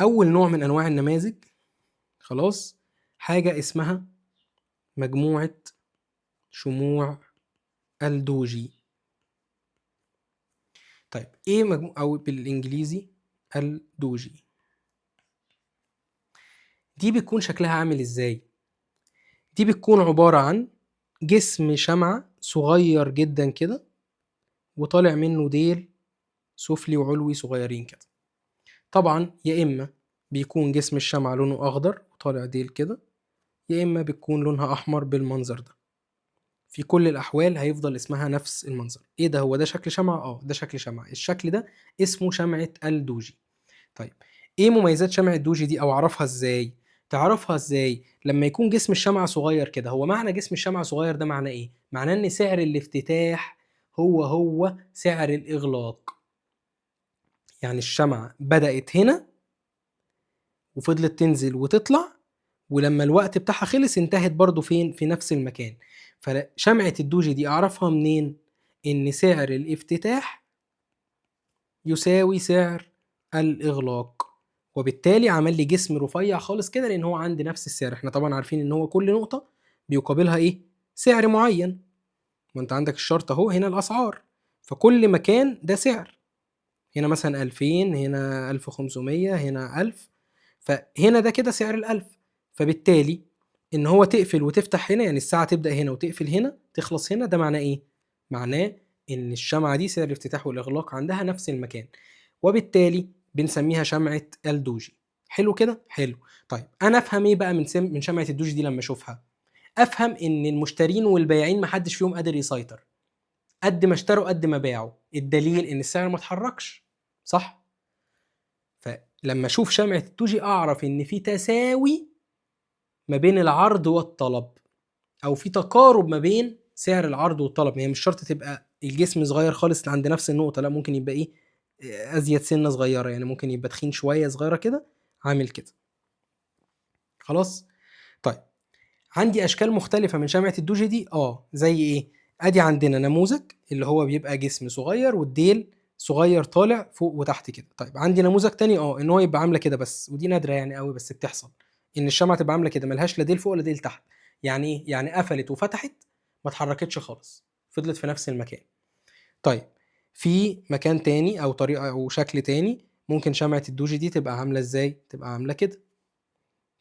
اول نوع من انواع النماذج خلاص حاجه اسمها مجموعه شموع الدوجي. طيب ايه او بالانجليزي الدوجي دي بيكون شكلها عامل ازاي؟ دي بتكون عباره عن جسم شمعة صغير جدا كده، وطالع منه ديل سفلي وعلوي صغيرين كده. طبعا يا اما بيكون جسم الشمعة لونه اخضر وطالع ديل كده، يا اما بتكون لونها احمر بالمنظر ده. في كل الاحوال هيفضل اسمها نفس المنظر. ايه ده؟ هو ده شكل شمعة؟ ده شكل شمعة. الشكل ده اسمه شمعة الدوجي. طيب ايه مميزات شمعة الدوجي دي او اعرفها ازاي؟ تعرفها ازاي؟ لما يكون جسم الشمعة صغير كده. هو معنى جسم الشمعة صغير ده معناه ايه؟ معناه ان سعر الافتتاح هو سعر الاغلاق. يعني الشمعة بدأت هنا وفضلت تنزل وتطلع، ولما الوقت بتاعها خلص انتهت برضو فين؟ في نفس المكان. فشمعة الدوجي دي اعرفها منين؟ ان سعر الافتتاح يساوي سعر الاغلاق، وبالتالي عمل لي جسم رفيع خالص كده، لان هو عند نفس السعر. احنا طبعا عارفين ان هو كل نقطة بيقابلها ايه؟ سعر معين. وانت عندك الشرط اهو، هنا الاسعار، فكل مكان ده سعر. هنا مثلا 2000، هنا 1500، هنا 1000. فهنا ده كده سعر ال1000. فبالتالي ان هو تقفل وتفتح هنا، يعني الساعة تبدأ هنا وتقفل هنا تخلص هنا، ده معناه ايه؟ معناه ان الشمعة دي سعر الافتتاح والاغلاق عندها نفس المكان، وبالتالي بنسميها شمعة الدوجي. حلو كده؟ حلو. طيب انا افهم ايه بقى من شمعة الدوجي دي لما اشوفها؟ افهم ان المشترين والبائعين محدش فيهم قادر يسيطر. قد ما اشتروا قد ما باعوا. الدليل ان السعر ما اتحركش، صح؟ فلما اشوف شمعة الدوجي اعرف ان في تساوي ما بين العرض والطلب، او في تقارب ما بين سعر العرض والطلب. هي مش شرط تبقى الجسم صغير خالص عند نفس النقطة، لا، ممكن يبقى ايه؟ ازيد سنة صغيرة، يعني ممكن يبقى تخين شوية صغيرة كده، عامل كده. خلاص. طيب عندي اشكال مختلفة من شمعة الدوجي دي. زي ايه؟ ادي عندنا نموذج اللي هو بيبقى جسم صغير والديل صغير طالع فوق وتحت كده. طيب عندي نموذج تاني ان هو يبقى عامله كده بس، ودي نادره يعني قوي بس بتحصل، ان الشمعة تبقى عامله كده ملهاش لا ديل فوق ولا ديل تحت. يعني ايه؟ يعني قفلت وفتحت ما اتحركتش خالص، فضلت في نفس المكان. طيب في مكان تاني او طريقه او شكل تاني ممكن شمعة الدوجي دي تبقى عامله ازاي؟ تبقى عامله كده.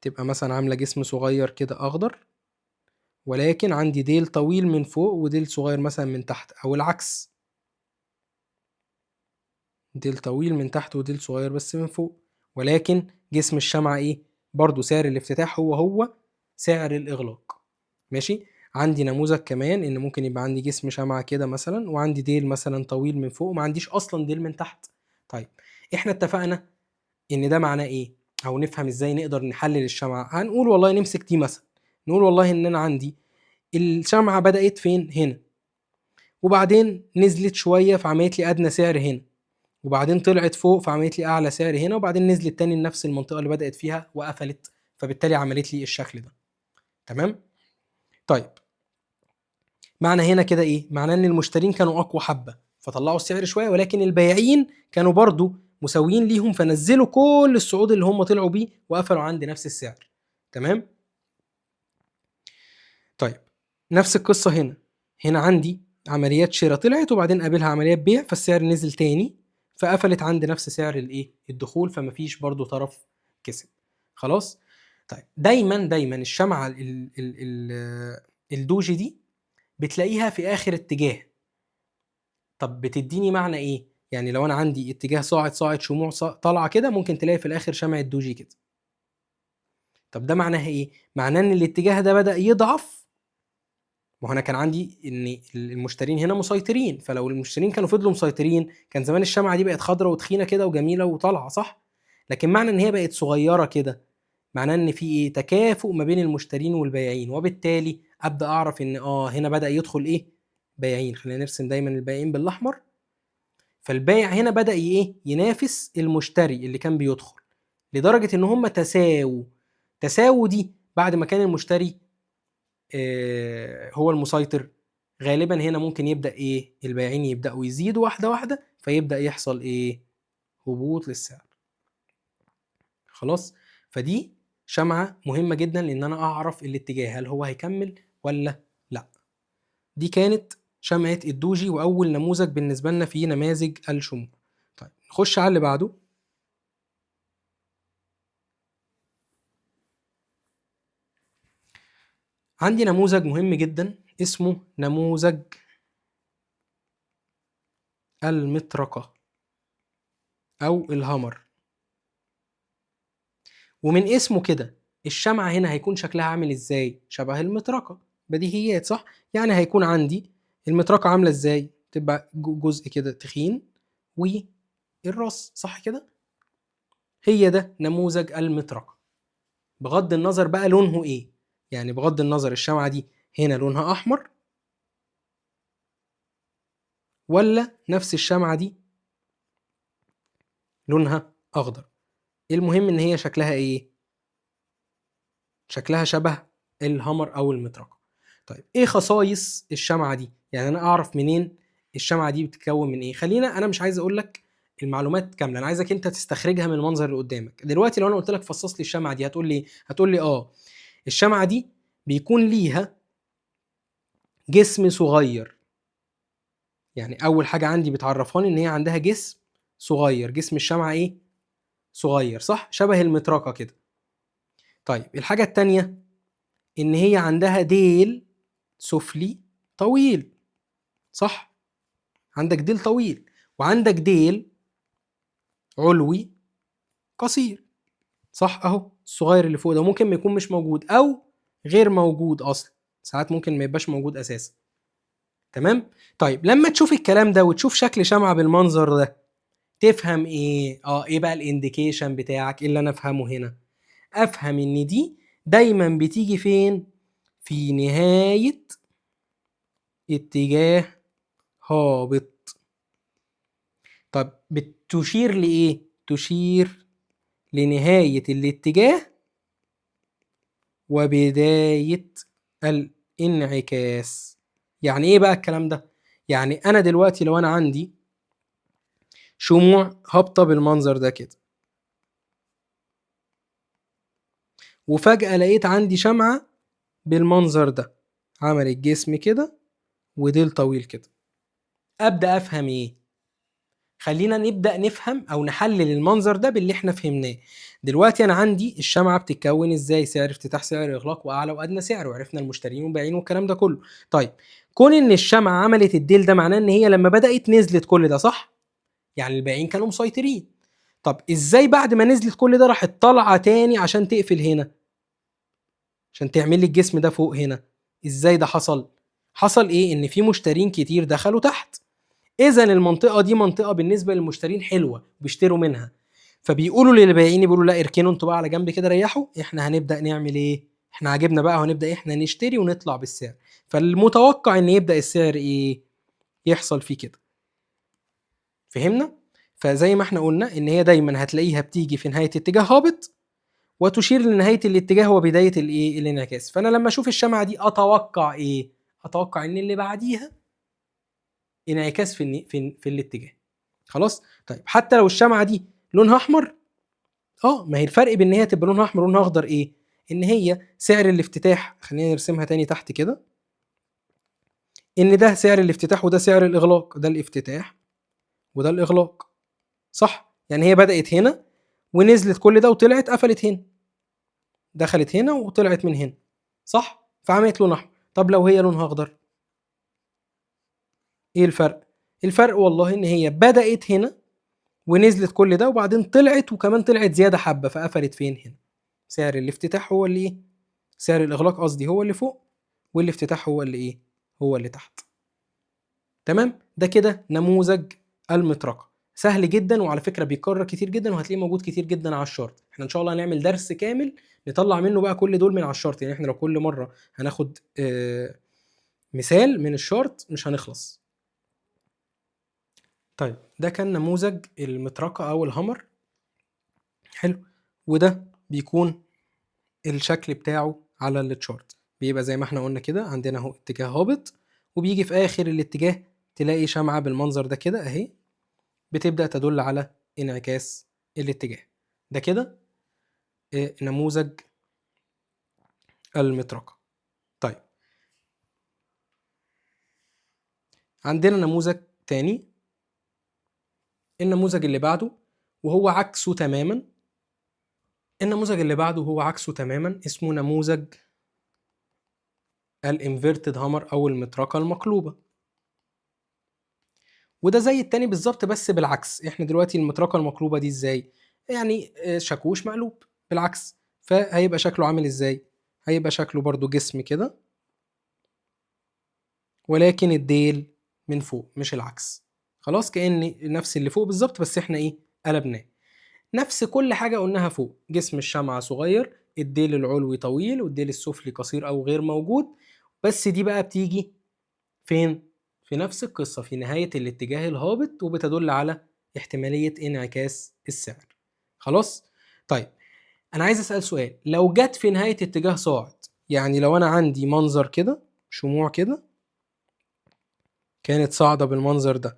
تبقى مثلا عامله جسم صغير كده اخضر، ولكن عندي ديل طويل من فوق وديل صغير مثلا من تحت، او العكس، ديل طويل من تحت وديل صغير بس من فوق. ولكن جسم الشمعة ايه؟ برضو سعر الافتتاح هو سعر الاغلاق. ماشي. عندي نموذج كمان ان ممكن يبقى عندي جسم شمعة كده مثلا، وعندي ديل مثلا طويل من فوق وما عنديش اصلا ديل من تحت. طيب احنا اتفقنا ان ده معناه ايه؟ او نفهم ازاي نقدر نحلل الشمعة. هنقول والله نمسك دي مثلا، نقول والله ان انا عندي الشمعة بدأت فين؟ هنا، وبعدين نزلت شوية فعملت لي أدنى سعر هنا، وبعدين طلعت فوق فعملت لي أعلى سعر هنا، وبعدين نزلت تاني لنفس المنطقة اللي بدأت فيها وقفلت، فبالتالي عملت لي الشكل ده. تمام؟ طيب معنى هنا كده إيه؟ معناه إن المشترين كانوا أقوى حبة فطلعوا السعر شوية، ولكن البياعين كانوا برضو مساويين ليهم فنزلوا كل الصعود اللي هم طلعوا بيه وقفلوا عند نفس السعر. تمام؟ طيب نفس القصة هنا. هنا عندي عمليات شراء طلعت وبعدين قابلها عمليات بيع، فالسعر نزل تاني فقفلت عند نفس سعر الدخول، فمفيش برضو طرف كسب. خلاص. طيب دايما الشمعة الدوجي دي بتلاقيها في آخر اتجاه. طب بتديني معنى ايه؟ يعني لو انا عندي اتجاه صاعد صاعد شموع طالعة كده، ممكن تلاقي في الآخر شمعة دوجي كده. طب ده معناها ايه؟ معناه ان الاتجاه ده بدأ يضعف. ما هو انا كان عندي ان المشترين هنا مسيطرين، فلو المشترين كانوا فضلوا مسيطرين كان زمان الشمعة دي بقت خضرة وتخينة كده وجميلة وطالعة، صح؟ لكن معنى ان هي بقت صغيرة كده معناه ان في ايه؟ تكافؤ ما بين المشترين والبياعين، وبالتالي ابدا اعرف ان هنا بدا يدخل ايه؟ بياعين. خلينا نرسم دايما البياعين بالاحمر. فالبائع هنا بدا ايه؟ ينافس المشتري اللي كان بيدخل، لدرجة ان هم تساووا دي بعد ما كان المشتري هو المسيطر. غالبا هنا ممكن يبدأ ايه؟ البائعين يبدأوا يزيدوا واحدة واحدة، فيبدأ يحصل ايه؟ هبوط للسعر. خلاص. فدي شمعة مهمة جدا لان انا اعرف الاتجاه هل هو هيكمل ولا لا. دي كانت شمعة الدوجي واول نموذج بالنسبة لنا في نماذج الشموع. طيب نخش على اللي بعده. عندي نموذج مهم جدا اسمه نموذج المطرقة او الهامر. ومن اسمه كده الشمعة هنا هيكون شكلها عامل ازاي؟ شبه المطرقة، بديهيات صح؟ يعني هيكون عندي المطرقة عاملة ازاي؟ تبقى جزء كده تخين والراس، صح كده؟ هي ده نموذج المطرقة. بغض النظر بقى لونه ايه، يعني بغض النظر الشمعة دي هنا لونها احمر ولا نفس الشمعة دي لونها اخضر، المهم ان هي شكلها ايه؟ شكلها شبه الهامر او المطرقة. طيب ايه خصائص الشمعة دي؟ يعني انا اعرف منين الشمعة دي بتتكون من ايه؟ خلينا، انا مش عايز اقول لك المعلومات كاملة، انا عايزك انت تستخرجها من المنظر اللي قدامك. دلوقتي لو انا قلت لك فصص لي الشمعة دي هتقول لي الشمعة دي بيكون ليها جسم صغير. يعني اول حاجة عندي بتعرفاني ان هي عندها جسم صغير. جسم الشمعة ايه؟ صغير، صح؟ شبه المطرقة كده. طيب الحاجة التانية ان هي عندها ديل سفلي طويل، صح؟ عندك ديل طويل وعندك ديل علوي قصير، صح؟ اهو الصغير اللي فوق ده ممكن ما يكون مش موجود او غير موجود اصلا، ساعات ممكن ما يبقاش موجود اساسا. تمام. طيب لما تشوف الكلام ده وتشوف شكل شمعة بالمنظر ده تفهم ايه؟ ايه بقى الانديكيشن بتاعك؟ إيه اللي انا افهمه هنا؟ افهم ان دي دايما بتيجي فين؟ في نهاية اتجاه هابط. طب بتشير لإيه؟ تشير لنهاية الاتجاه وبداية الانعكاس. يعني ايه بقى الكلام ده؟ يعني انا دلوقتي لو انا عندي شموع هابطة بالمنظر ده كده وفجأة لقيت عندي شمعة بالمنظر ده عملت جسم كده وديل طويل كده، ابدأ افهم ايه؟ خلينا نبدأ نفهم أو نحلل المنظر ده باللي احنا فهمناه. دلوقتي أنا عندي الشمعة بتتكون إزاي؟ سعر افتتاح، سعر إغلاق، وأعلى وأدنى سعر، وعرفنا المشترين والبائعين والكلام ده كله. طيب كون إن الشمعة عملت الديل ده معناه إن هي لما بدأت نزلت كل ده، صح؟ يعني البائعين كانوا مسيطرين. طب إزاي بعد ما نزلت كل ده راحت طالعة تاني عشان تقفل هنا؟ عشان تعمل لي الجسم ده فوق هنا؟ إزاي ده حصل؟ حصل إيه؟ إن في مشترين كتير دخلوا تحت. اذا المنطقه دي منطقه بالنسبه للمشترين حلوه بيشتروا منها، فبيقولوا للبائعين، بيقولوا لا اركنوا انتوا بقى على جنب كده ريحوا، احنا هنبدا نعمل ايه؟ احنا عجبنا بقى وهنبدا احنا نشتري ونطلع بالسعر. فالمتوقع ان يبدا السعر ايه؟ يحصل فيه كده. فهمنا؟ فزي ما احنا قلنا ان هي دايما هتلاقيها بتيجي في نهايه اتجاه هابط وتشير لنهايه الاتجاه وبدايه الايه؟ الانعكاس. فانا لما اشوف الشمعه دي اتوقع ايه؟ اتوقع ان اللي بعديها انعكاس في الاتجاه. خلاص. طيب حتى لو الشمعة دي لونها احمر، ما هي الفرق بين ان هي تبقى لونها احمر ولونها اخضر ايه؟ ان هي سعر الافتتاح، خلينا نرسمها تاني تحت كده، ان ده سعر الافتتاح وده سعر الاغلاق، ده الافتتاح وده الاغلاق، صح؟ يعني هي بدأت هنا ونزلت كل ده وطلعت قفلت هنا، دخلت هنا وطلعت من هنا، صح؟ فعملت لون احمر. طب لو هي لونها اخضر ايه الفرق؟ الفرق والله ان هي بدأت هنا ونزلت كل ده وبعدين طلعت وكمان طلعت زيادة حبة فقفلت فين؟ هنا. سعر الافتتاح هو اللي ايه؟ سعر الاغلاق قصدي هو اللي فوق والافتتاح هو اللي ايه؟ هو اللي تحت. تمام. ده كده نموذج المطرقة، سهل جدا وعلى فكرة بيتكرر كتير جدا وهتلاقيه موجود كتير جدا على الشارت. احنا ان شاء الله هنعمل درس كامل نطلع منه بقى كل دول من على الشارت. يعني احنا لو كل مرة هناخد مثال من الشارت مش هنخلص. طيب ده كان نموذج المطرقة او الهامر. حلو. وده بيكون الشكل بتاعه على التشارت، بيبقى زي ما احنا قلنا كده، عندنا اهو اتجاه هابط وبيجي في اخر الاتجاه تلاقي شمعة بالمنظر ده كده اهي، بتبدأ تدل على انعكاس الاتجاه. ده كده نموذج المطرقة. طيب عندنا نموذج تاني، النموذج اللي بعده وهو عكسه تماما. النموذج اللي بعده هو عكسه تماما، اسمه نموذج الانفيرتد هامر او المطرقة المقلوبة. وده زي التاني بالظبط بس بالعكس. احنا دلوقتي المطرقة المقلوبة دي ازاي؟ يعني شاكوش مقلوب بالعكس. فهيبقى شكله عامل ازاي؟ هيبقى شكله برضو جسم كده، ولكن الديل من فوق مش العكس. خلاص كأن نفس اللي فوق بالظبط، بس احنا ايه قلبناه. نفس كل حاجة قلناها فوق، جسم الشمعة صغير، الديل العلوي طويل والديل السفلي قصير أو غير موجود. بس دي بقى بتيجي فين؟ في نفس القصة في نهاية الاتجاه الهابط، وبتدل على احتمالية انعكاس السعر. خلاص؟ طيب أنا عايز أسأل سؤال، لو جت في نهاية اتجاه صاعد، يعني لو أنا عندي منظر كده، شموع كده كانت صاعدة بالمنظر ده،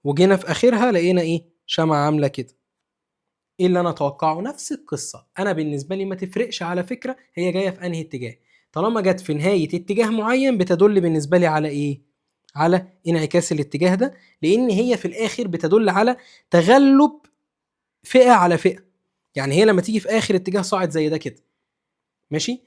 وجينا في آخرها لقينا إيه؟ شمعة عاملة كده. ايه اللي انا اتوقعه؟ نفس القصه. انا بالنسبه لي ما تفرقش على فكره هي جايه في انهي اتجاه، طالما جت في نهايه اتجاه معين بتدل بالنسبه لي على ايه؟ على انعكاس الاتجاه ده، لان هي في الاخر بتدل على تغلب فئه على فئه. يعني هي لما تيجي في اخر اتجاه صاعد زي ده كده، ماشي،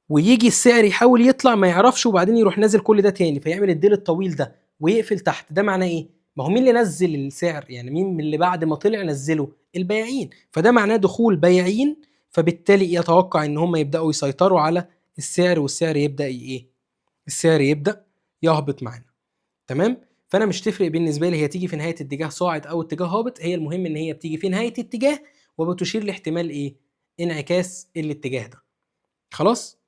ويجي السعر يحاول يطلع ما يعرفش، وبعدين يروح نازل كل ده تاني فيعمل الديل الطويل ده ويقفل تحت، ده معناه ايه؟ ما هو مين اللي نزل السعر؟ يعني مين من اللي بعد ما طلع نزله؟ البياعين. فده معناه دخول بياعين، فبالتالي يتوقع ان هم يبداوا يسيطروا على السعر، والسعر يبدا ايه؟ السعر يبدا يهبط معانا. تمام. فانا مش تفرق بالنسبه لي هي تيجي في نهايه اتجاه صاعد او اتجاه هابط، هي المهم ان هي بتيجي في نهايه اتجاه وبتشير لاحتمال ايه؟ انعكاس الاتجاه ده. خلاص.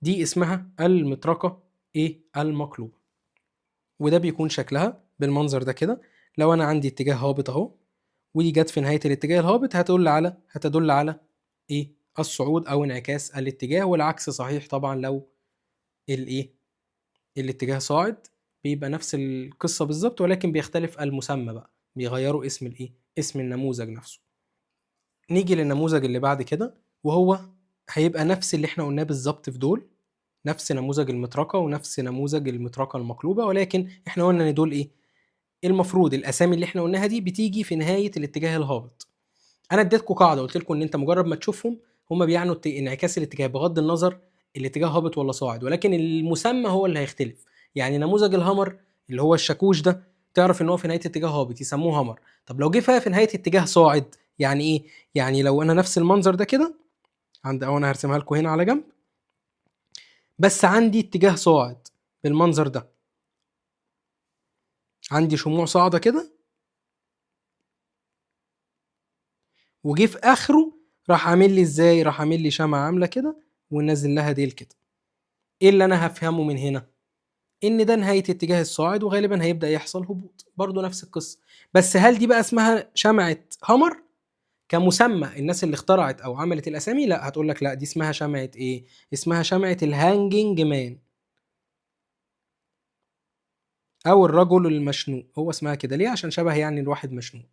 دي اسمها المطرقة ايه؟ المقلوبة. وده بيكون شكلها بالمنظر ده كده. لو انا عندي اتجاه هابط اهو، ودي جت في نهاية الاتجاه الهابط، هتدل على ايه؟ الصعود او انعكاس الاتجاه. والعكس صحيح طبعا، لو الايه؟ الاتجاه صاعد بيبقى نفس القصة بالظبط، ولكن بيختلف المسمى بقى، بيغيروا اسم الايه؟ اسم النموذج نفسه. نيجي للنموذج اللي بعد كده، وهو هيبقى نفس اللي احنا قلناه بالظبط في دول، نفس نموذج المطرقة ونفس نموذج المطرقة المقلوبة، ولكن احنا قلنا ان دول ايه؟ المفروض الاسامي اللي احنا قلناها دي بتيجي في نهاية الاتجاه الهابط. انا اديتكم قاعدة قلت لكم ان انت مجرد ما تشوفهم هم بيعنوا انعكاس الاتجاه بغض النظر الاتجاه هابط ولا صاعد، ولكن المسمى هو اللي هيختلف. يعني نموذج الهامر اللي هو الشاكوش ده، تعرف ان هو في نهاية اتجاه هابط يسموه هامر. طب لو جه في نهاية اتجاه صاعد يعني ايه؟ يعني لو انا نفس المنظر ده كده عند، او انا هرسمها لكم هنا على جنب، بس عندي اتجاه صاعد بالمنظر ده، عندي شموع صاعدة كده، وجه في اخره راح عامل لي ازاي؟ راح عامل لي شمعة عاملة كده ونازل لها ديل كده. ايه اللي انا هفهمه من هنا؟ ان ده نهاية اتجاه الصاعد، وغالبا هيبدأ يحصل هبوط، برضو نفس القصة. بس هل دي بقى اسمها شمعة هامر كمسمى؟ الناس اللي اخترعت او عملت الاسامي لا، هتقول لك لا، دي اسمها شمعة ايه؟ اسمها شمعة الهانجنج مان، او الرجل المشنوق. هو اسمها كده ليه؟ عشان شبه يعني الواحد مشنوق.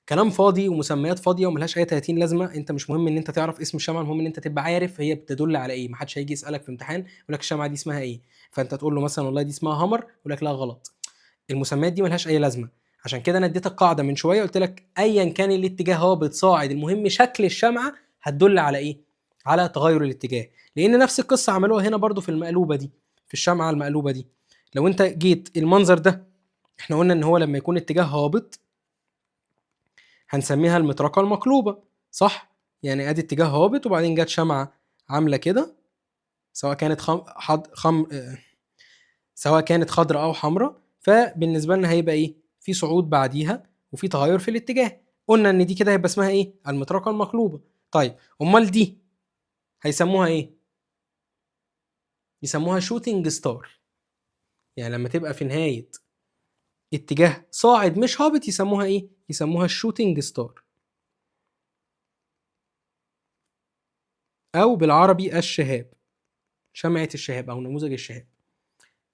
كلام فاضي ومسميات فاضيه وملهاش اي 30 لازمه. انت مش مهم ان انت تعرف اسم الشمعه، المهم ان انت تبقى عارف هي بتدل على ايه. محدش هيجي يسالك في امتحان يقول لك الشمعه دي اسمها ايه، فانت تقول له مثلا والله دي اسمها هامر، يقول لك لا غلط. المسميات دي ملهاش اي لازمه. عشان كده انا اديتك قاعده من شويه، قلت لك ايا كان الاتجاه هابط صاعد، المهم شكل الشمعه هتدل على ايه؟ على تغير الاتجاه. لان نفس القصه عملوها هنا برضو في المقلوبه دي، في الشمعه المقلوبه دي. لو انت جيت المنظر ده، احنا قلنا ان هو لما يكون اتجاه هابط هنسميها المطرقة المقلوبة، صح؟ يعني ادي اتجاه هابط وبعدين جت شمعة عاملة كده، سواء كانت سواء كانت خضراء او حمراء، فبالنسبة لنا هيبقى ايه؟ في صعود بعديها وفي تغير في الاتجاه. قلنا ان دي كده هيبقى اسمها ايه؟ المطرقة المقلوبة. طيب امال دي هيسموها ايه؟ يسموها شوتينج ستار. يعني لما تبقى في نهاية اتجاه صاعد مش هابط يسموها ايه؟ يسموها الشوتينج ستار، او بالعربي الشهاب، شمعة الشهاب او نموذج الشهاب.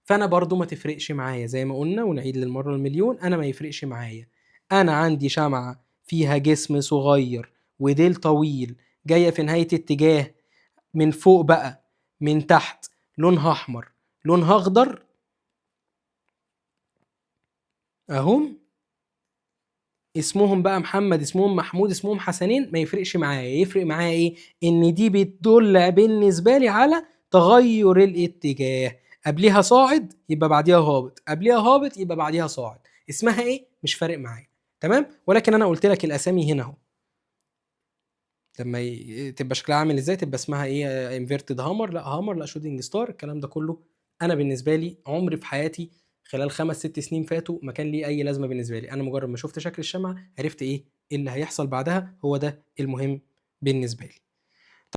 فانا برضو ما تفرقش معايا زي ما قلنا، ونعيد للمرة المليون، انا ما يفرقش معايا. انا عندي شمعة فيها جسم صغير وديل طويل جايه في نهايه اتجاه، من فوق بقى من تحت لونها احمر لونها اخضر اهم، اسمهم بقى محمد، اسمهم محمود، اسمهم حسنين، ما يفرقش معايا. يفرق معايا ايه؟ ان دي بتدل بالنسبه لي على تغير الاتجاه. قبليها صاعد يبقى بعديها هابط، قبليها هابط يبقى بعديها صاعد. اسمها ايه مش فارق معايا. تمام. ولكن انا قلت لك الاسامي هنا اهو، لما تبقى شكلها عامل ازاي تبقى اسمها ايه، انفيرتد هامر، لا هامر، لا شوتنج ستار، الكلام ده كله انا بالنسبه لي عمري في حياتي خلال 5 6 سنين فاتوا ما كان ليه اي لازمه بالنسبه لي. انا مجرد ما شفت شكل الشمعه عرفت ايه اللي هيحصل بعدها، هو ده المهم بالنسبه لي.